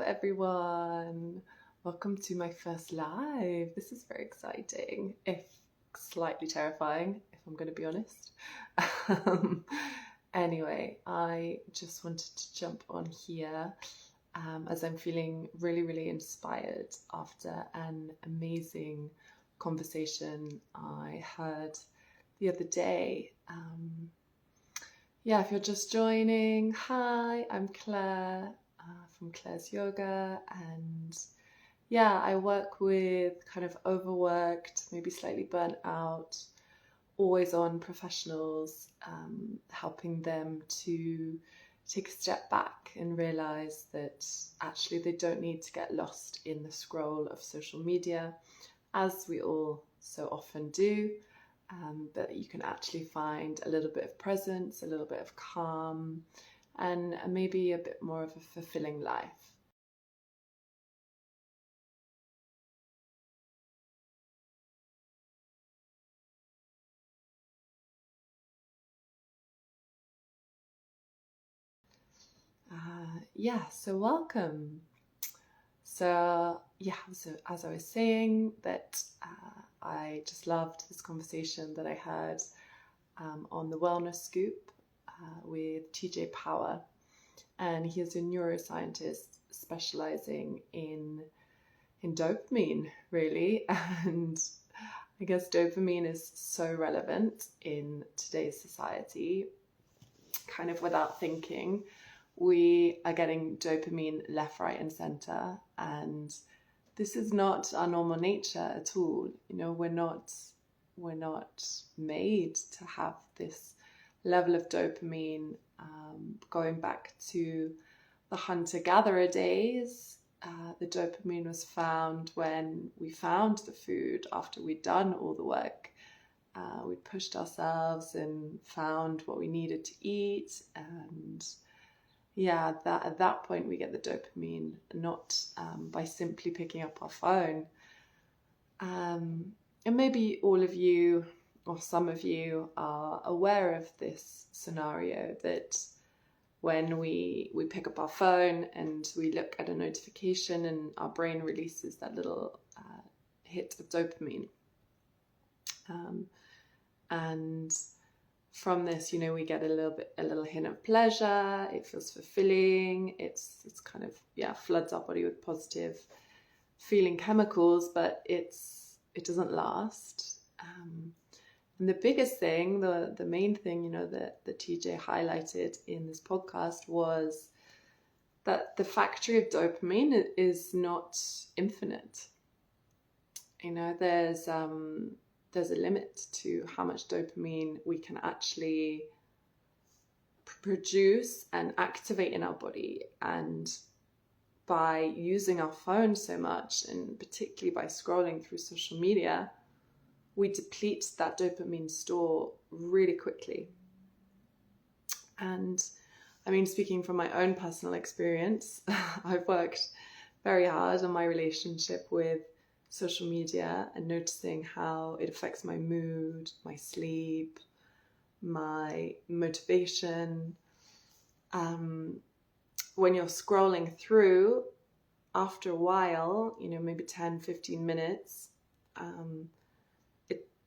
everyone. Welcome to my first live. This is very exciting, if slightly terrifying, if I'm going to be honest. Anyway, I just wanted to jump on here as I'm feeling really inspired after an amazing conversation I heard the other day. If you're just joining, hi, I'm Clare from Clare's Yoga, and I work with kind of overworked, maybe slightly burnt out, always on professionals, helping them to take a step back and realize that actually they don't need to get lost in the scroll of social media, as we all so often do. But you can actually find a little bit of presence, a little bit of calm, and maybe a bit more of a fulfilling life. So welcome. So as I was saying, that I just loved this conversation that I heard on the Wellness Scoop with TJ Power, and he is a neuroscientist specializing in dopamine, really. And I guess dopamine is so relevant in today's society, kind of without thinking. We are getting dopamine left, right, and center, and this is not our normal nature at all. You know, we're not made to have this level of dopamine. Going back to the hunter-gatherer days, the dopamine was found when we found the food after we'd done all the work. We'd pushed ourselves and found what we needed to eat, and at that point we get the dopamine, not by simply picking up our phone. And maybe all of you or some of you are aware of this scenario, that when we pick up our phone and we look at a notification and our brain releases that little hit of dopamine. And from this, we get a little hint of pleasure. It feels fulfilling. It's kind of floods our body with positive feeling chemicals, but it doesn't last. And the biggest thing, the main thing, that TJ highlighted in this podcast was that the factory of dopamine is not infinite. There's a limit to how much dopamine we can actually produce and activate in our body. And by using our phone so much, and particularly by scrolling through social media, we deplete that dopamine store really quickly. And I mean, speaking from my own personal experience, I've worked very hard on my relationship with social media and noticing how it affects my mood, my sleep, my motivation. When you're scrolling through, after a while, maybe 10, 15 minutes,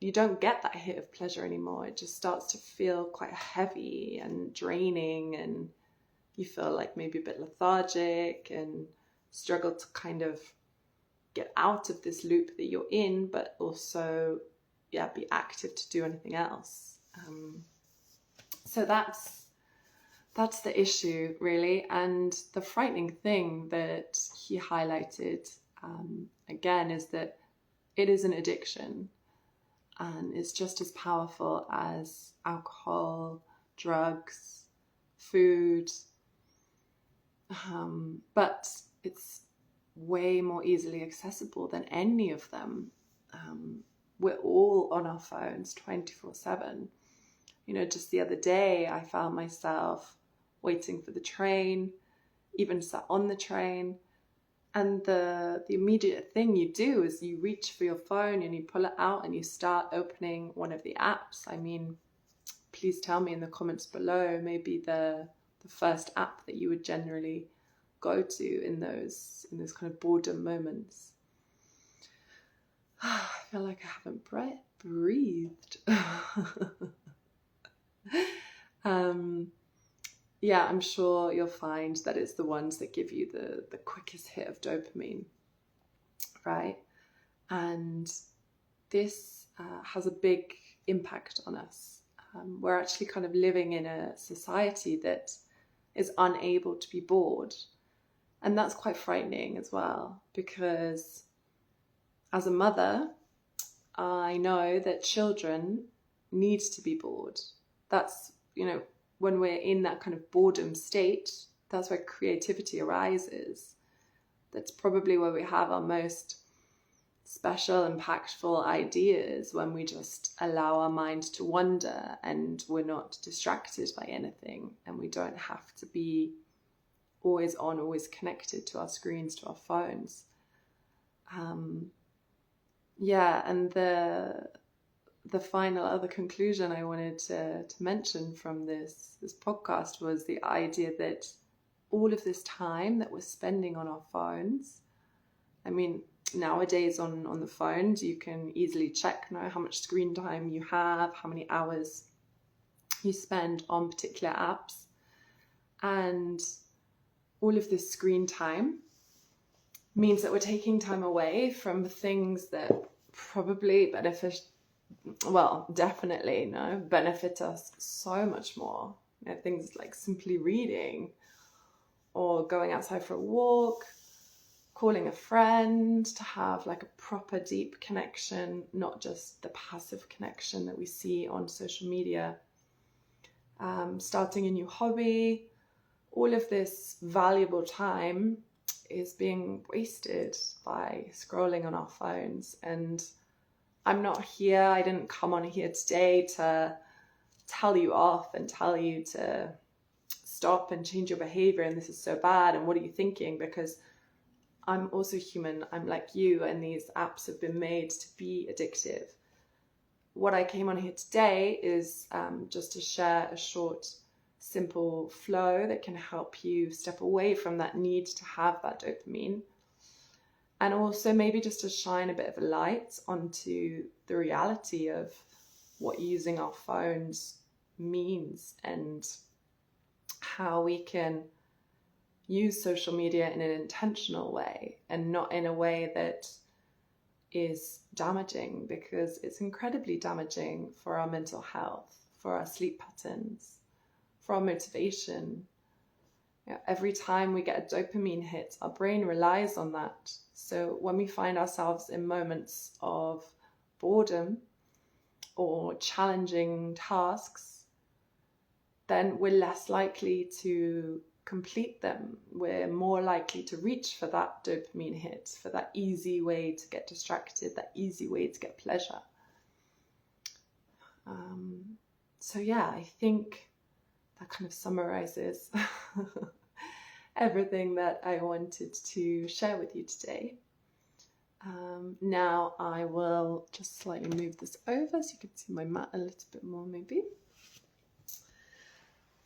you don't get that hit of pleasure anymore. It just starts to feel quite heavy and draining, and you feel like maybe a bit lethargic and struggle to kind of get out of this loop that you're in, but also be active to do anything else. So that's the issue, really. And the frightening thing that he highlighted again is that it is an addiction, and it's just as powerful as alcohol, drugs, food, but it's way more easily accessible than any of them. We're all on our phones 24/7. Just the other day I found myself waiting for the train, even sat on the train, and the immediate thing you do is you reach for your phone and you pull it out and you start opening one of the apps. I mean, please tell me in the comments below, maybe the first app that you would generally go to in those kind of boredom moments. I feel like I haven't breathed. Yeah, I'm sure you'll find that it's the ones that give you the quickest hit of dopamine, right? And this has a big impact on us. We're actually kind of living in a society that is unable to be bored. And that's quite frightening as well, because as a mother, I know that children need to be bored. That's, when we're in that kind of boredom state, that's where creativity arises. That's probably where we have our most special, impactful ideas, when we just allow our mind to wander and we're not distracted by anything, and we don't have to be always on, always connected to our screens, to our phones. And the final other conclusion I wanted to mention from this podcast was the idea that all of this time that we're spending on our phones, I mean, nowadays on the phones, you can easily check how much screen time you have, how many hours you spend on particular apps. And all of this screen time means that we're taking time away from things that probably benefit us so much more. Things like simply reading, or going outside for a walk, calling a friend, to have like a proper deep connection, not just the passive connection that we see on social media. Starting a new hobby, all of this valuable time is being wasted by scrolling on our phones. And I didn't come on here today to tell you off and tell you to stop and change your behavior and this is so bad and what are you thinking, because I'm also human. I'm like you, and these apps have been made to be addictive. What I came on here today is just to share a short, simple flow that can help you step away from that need to have that dopamine, and also maybe just to shine a bit of a light onto the reality of what using our phones means, and how we can use social media in an intentional way and not in a way that is damaging, because it's incredibly damaging for our mental health, for our sleep patterns, for our motivation. Every time we get a dopamine hit, our brain relies on that. So when we find ourselves in moments of boredom or challenging tasks, then we're less likely to complete them. We're more likely to reach for that dopamine hit, for that easy way to get distracted, that easy way to get pleasure. I think that kind of summarizes everything that I wanted to share with you today. Now I will just slightly move this over so you can see my mat a little bit more maybe.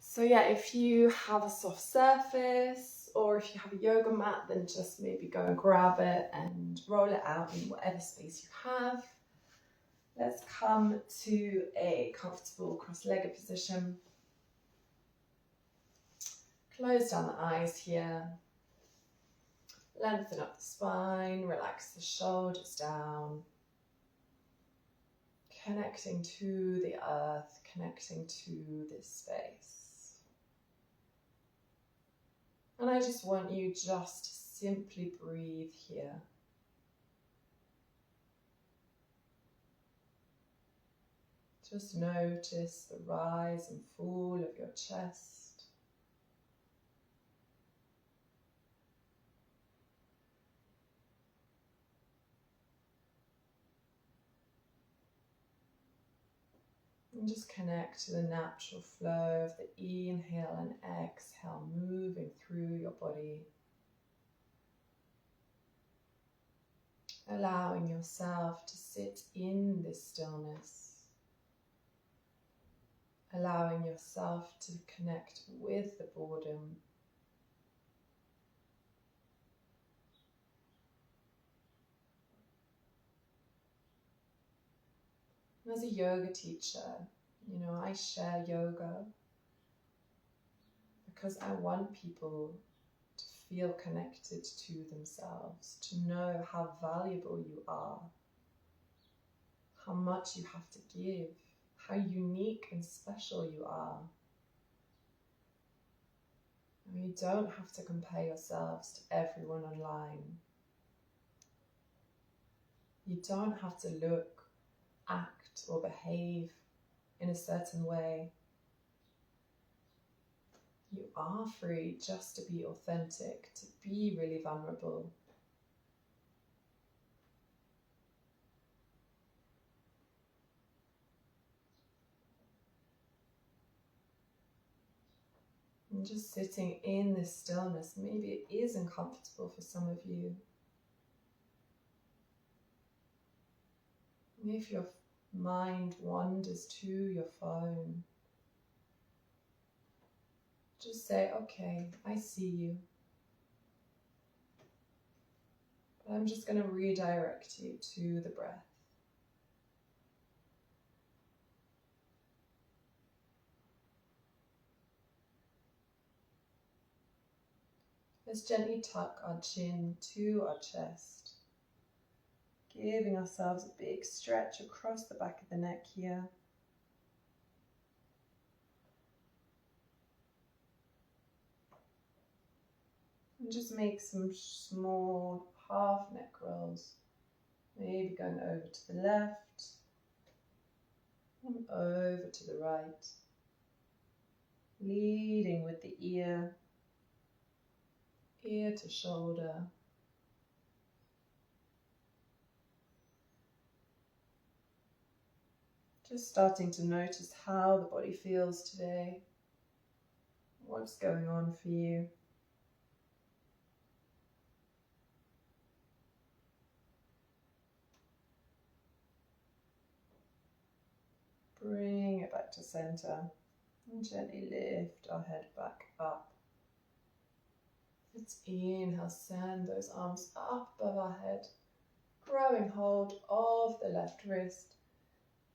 So if you have a soft surface, or if you have a yoga mat, then just maybe go and grab it and roll it out in whatever space you have. Let's come to a comfortable cross-legged position. Close down the eyes here. Lengthen up the spine, relax the shoulders down. Connecting to the earth, connecting to this space. And I just want you just to simply breathe here. Just notice the rise and fall of your chest. And just connect to the natural flow of the inhale and exhale moving through your body. Allowing yourself to sit in this stillness. Allowing yourself to connect with the boredom. And as a yoga teacher, I share yoga because I want people to feel connected to themselves, to know how valuable you are, how much you have to give, how unique and special you are. And you don't have to compare yourselves to everyone online. You don't have to look, act, or behave in a certain way. You are free just to be authentic, to be really vulnerable. And just sitting in this stillness, maybe it is uncomfortable for some of you. And if your mind wanders to your phone, just say, okay, I see you. But I'm just going to redirect you to the breath. Let's gently tuck our chin to our chest, giving ourselves a big stretch across the back of the neck here. And just make some small half neck rolls, maybe going over to the left and over to the right, leading with the ear to shoulder. Just starting to notice how the body feels today, what's going on for you. Bring it back to center and gently lift our head back up. Let's inhale, send those arms up above our head, growing hold of the left wrist.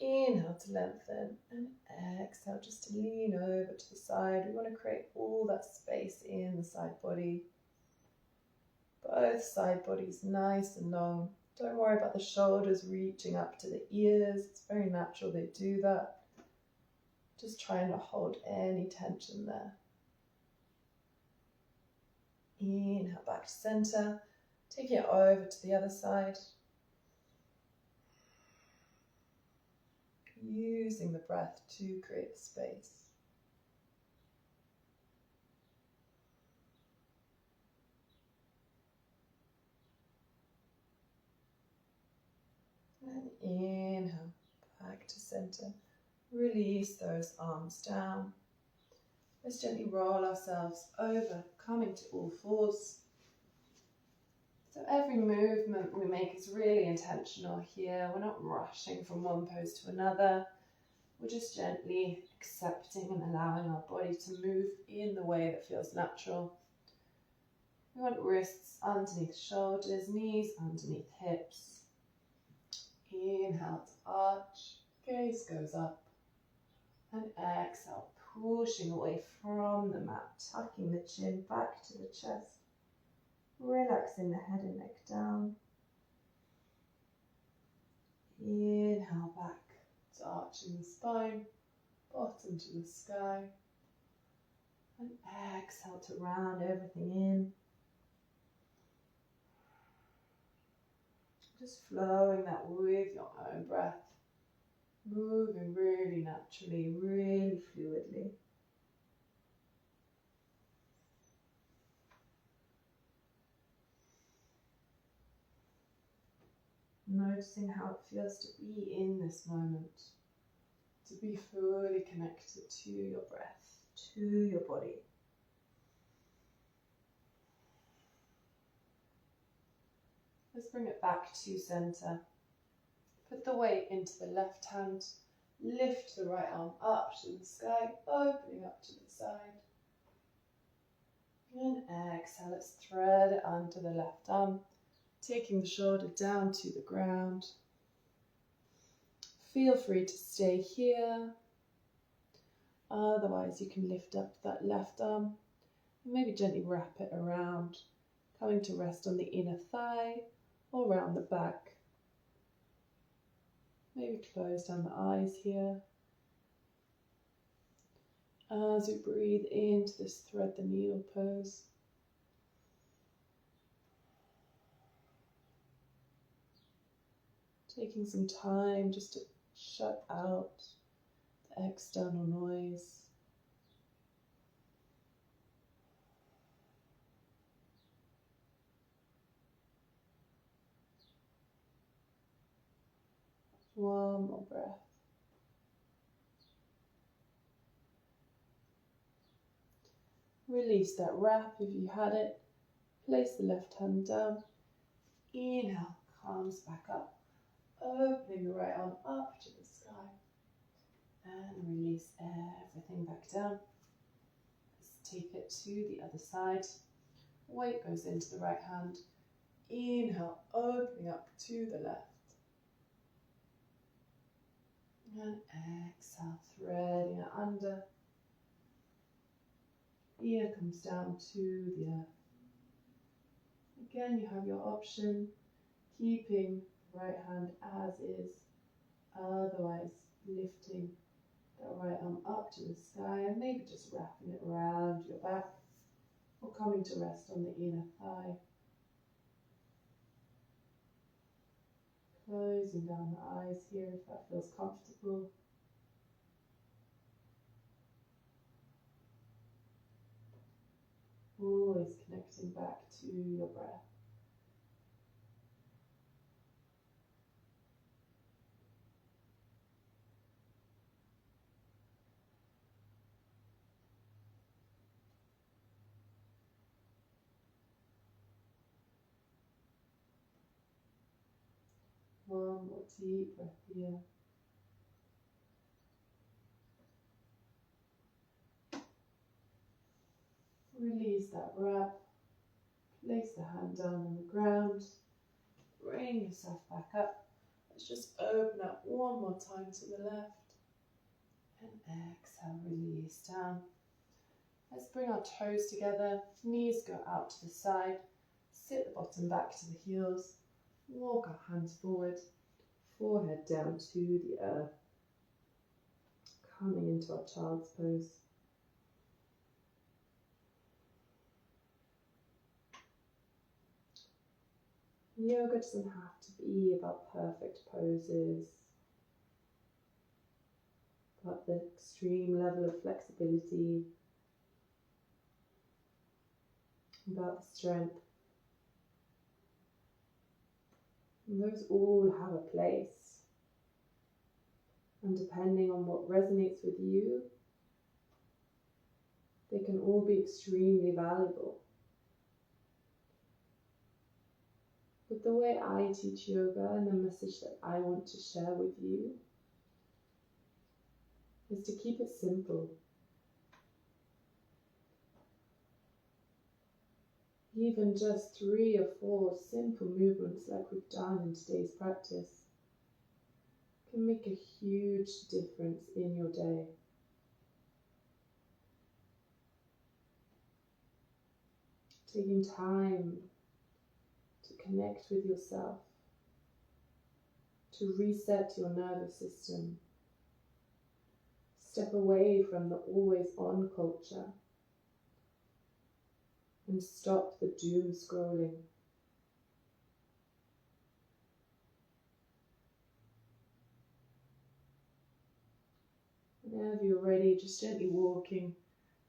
Inhale to lengthen and exhale just to lean over to the side. We want to create all that space in the side body. Both side bodies nice and long. Don't worry about the shoulders reaching up to the ears. It's very natural they do that. Just try and not hold any tension there. Inhale back to center. Taking it over to the other side. Using the breath to create space. And inhale back to center. Release those arms down. Let's gently roll ourselves over, coming to all fours. So every movement we make is really intentional here. We're not rushing from one pose to another. We're just gently accepting and allowing our body to move in the way that feels natural. We want wrists underneath shoulders, knees underneath hips. Inhale to arch, gaze goes up. And exhale, pushing away from the mat, tucking the chin back to the chest. Relaxing the head and neck down. Inhale back to arching the spine, bottom to the sky. And exhale to round everything in. Just flowing that with your own breath. Moving really naturally, really fluidly. Noticing how it feels to be in this moment, to be fully connected to your breath, to your body. Let's bring it back to center. Put the weight into the left hand, lift the right arm up to the sky, opening up to the side. And exhale, let's thread it under the left arm, taking the shoulder down to the ground. Feel free to stay here. Otherwise, you can lift up that left arm and maybe gently wrap it around, coming to rest on the inner thigh or around the back. Maybe close down the eyes here. As we breathe into this thread the needle pose. Taking some time just to shut out the external noise. One more breath. Release that wrap if you had it. Place the left hand down. Inhale, palms back up. Opening the right arm up to the sky. And release everything back down. Let's take it to the other side. Weight goes into the right hand. Inhale, opening up to the left. And exhale, threading it under. Ear comes down to the earth. Again, you have your option, keeping the right hand as is, otherwise lifting that right arm up to the sky and maybe just wrapping it around your back or coming to rest on the inner thigh. Closing down the eyes here if that feels comfortable. Always connecting back to your breath. One more deep breath here. Release that wrap. Place the hand down on the ground. Bring yourself back up. Let's just open up one more time to the left. And exhale, release down. Let's bring our toes together. Knees go out to the side. Sit the bottom back to the heels. Walk our hands forward. Forehead down to the earth. Coming into our child's pose. Yoga doesn't have to be about perfect poses, but the extreme level of flexibility, about the strength. And those all have a place. And depending on what resonates with you, they can all be extremely valuable. But the way I teach yoga and the message that I want to share with you is to keep it simple. Even just 3 or 4 simple movements like we've done in today's practice can make a huge difference in your day. Taking time to connect with yourself, to reset your nervous system, step away from the always on culture, and stop the doom scrolling. Whenever you're ready, just gently walking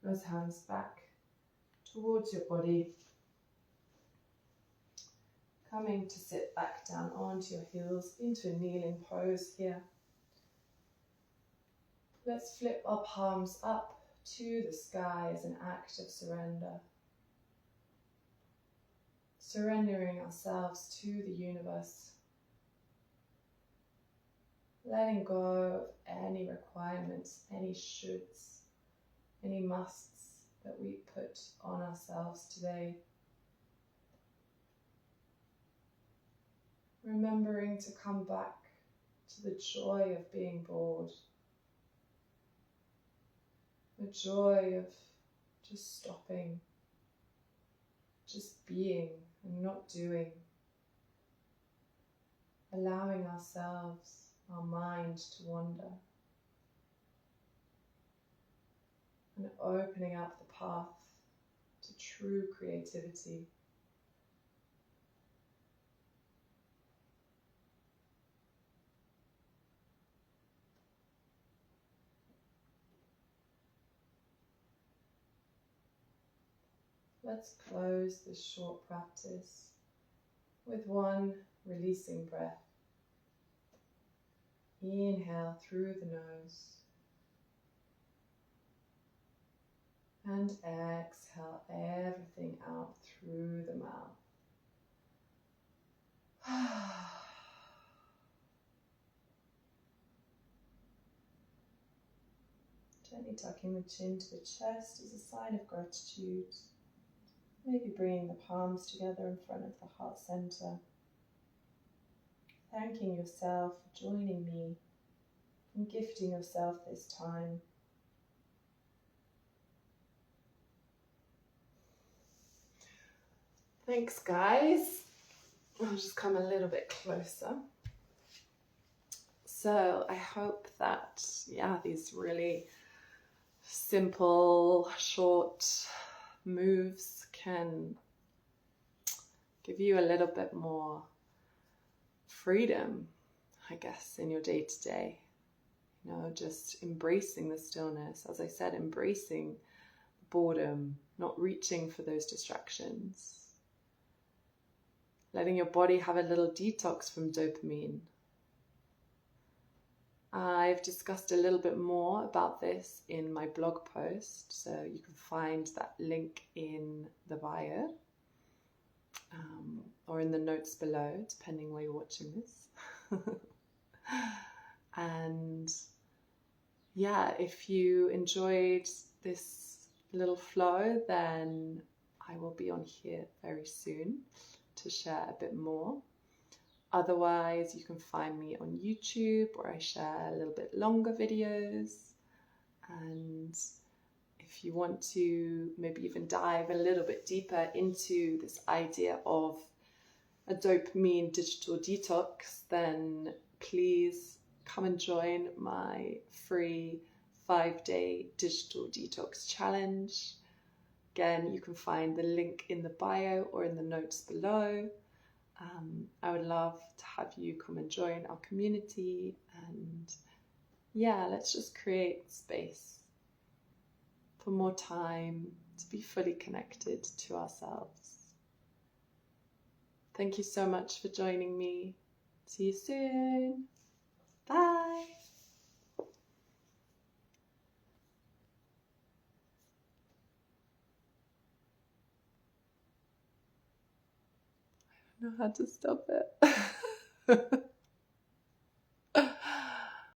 those hands back towards your body. Coming to sit back down onto your heels into a kneeling pose here. Let's flip our palms up to the sky as an act of surrender. Surrendering ourselves to the universe. Letting go of any requirements, any shoulds, any musts that we put on ourselves today. Remembering to come back to the joy of being bored, the joy of just stopping, just being and not doing, allowing ourselves, our mind to wander, and opening up the path to true creativity. Let's close this short practice with one releasing breath. Inhale through the nose and exhale everything out through the mouth. Gently tucking the chin to the chest as a sign of gratitude. Maybe bringing the palms together in front of the heart center. Thanking yourself for joining me and gifting yourself this time. Thanks, guys. I'll just come a little bit closer. So I hope that, these really simple, short moves can give you a little bit more freedom, I guess, in your day-to-day. You know, just embracing the stillness. As I said, embracing boredom, not reaching for those distractions. Letting your body have a little detox from dopamine. I've discussed a little bit more about this in my blog post, so you can find that link in the bio or in the notes below, depending where you're watching this. And if you enjoyed this little flow, then I will be on here very soon to share a bit more. Otherwise, you can find me on YouTube, where I share a little bit longer videos. And if you want to maybe even dive a little bit deeper into this idea of a dopamine digital detox, then please come and join my free 5-day digital detox challenge. Again, you can find the link in the bio or in the notes below. I would love to have you come and join our community, and let's just create space for more time to be fully connected to ourselves. Thank you so much for joining me. See you soon. Bye. I don't know how to stop it.